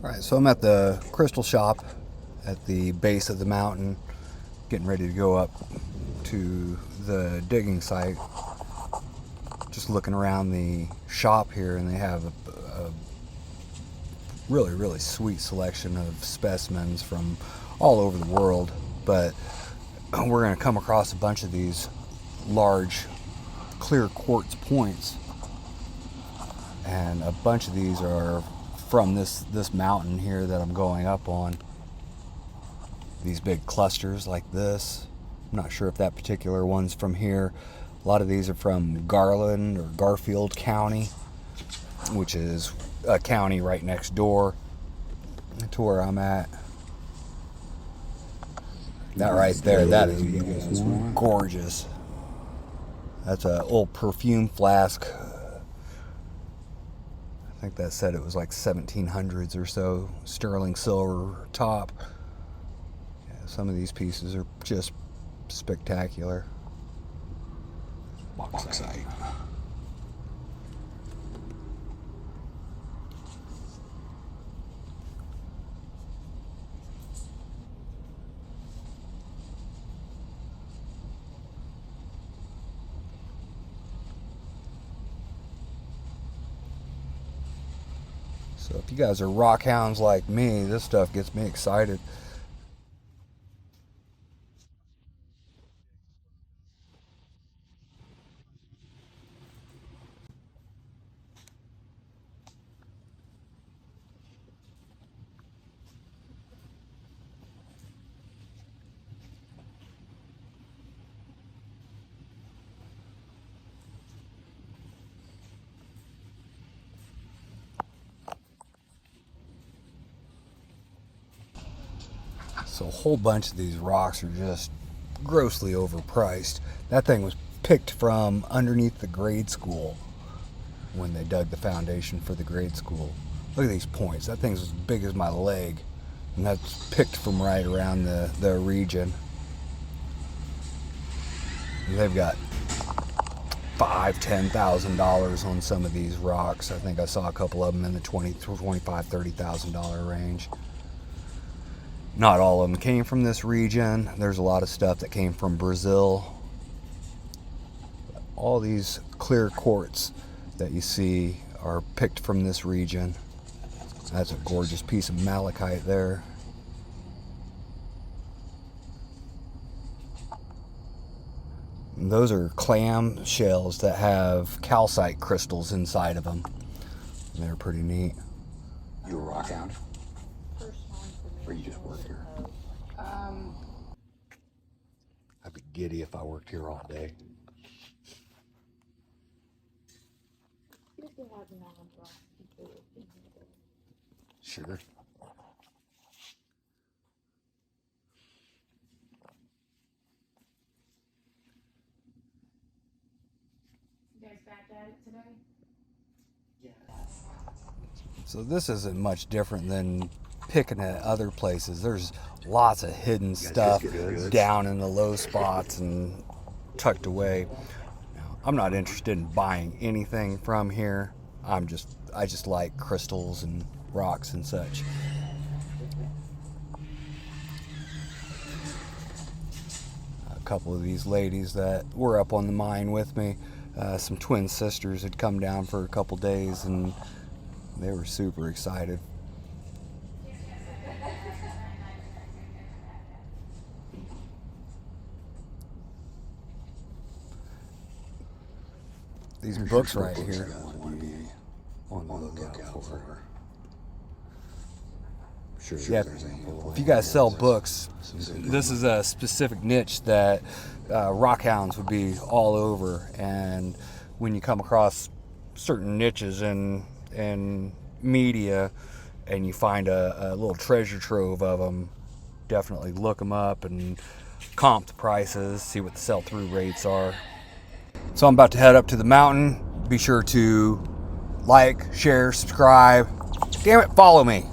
Alright, so I'm at the crystal shop at the base of the mountain, getting ready to go up to the digging site. Just looking around the shop here, and they have a really sweet selection of specimens from all over the world. But we're going to come across a bunch of these large clear quartz points, and a bunch of these are from this mountain here that I'm going up on. These big clusters like this. I'm not sure if that particular one's from here. A lot of these are from Garland or Garfield County, which is a county right next door to where I'm at. That right there, that is gorgeous. That's an old perfume flask. I think that said it was like 1700s or so, sterling silver top. Yeah, some of these pieces are just spectacular. Bauxite. So if you guys are rock hounds like me, this stuff gets me excited. So a whole bunch of these rocks are just grossly overpriced. That thing was picked from underneath the grade school when they dug the foundation for the grade school. Look at these points. That thing's as big as my leg, and that's picked from right around the region. They've got $5,000-$10,000 on some of these rocks. I think I saw a couple of them in the $25,000-$30,000 range. Not all of them came from this region. There's a lot of stuff that came from Brazil. All these clear quartz that you see are picked from this region. That's a gorgeous piece of malachite there. And those are clam shells that have calcite crystals inside of them. And they're pretty neat. You a rock hound? Or you just work here? I'd be giddy if I worked here all day. Sure. You guys back at it today? Yes. So this isn't much different than picking at other places. There's lots of hidden stuff down in the low spots and tucked away. Now, I'm not interested in buying anything from here. I just like crystals and rocks and such. A couple of these ladies that were up on the mine with me, some twin sisters had come down for a couple days, and they were super excited. These books right here. On the lookout for. Sure. Yeah, if you guys sell books, this is a specific niche that rock hounds would be all over. And when you come across certain niches in media, and you find a little treasure trove of them, definitely look them up and comp the prices, see what the sell-through rates are. So I'm about to head up to the mountain. Be sure to like, share, subscribe. Damn it, follow me.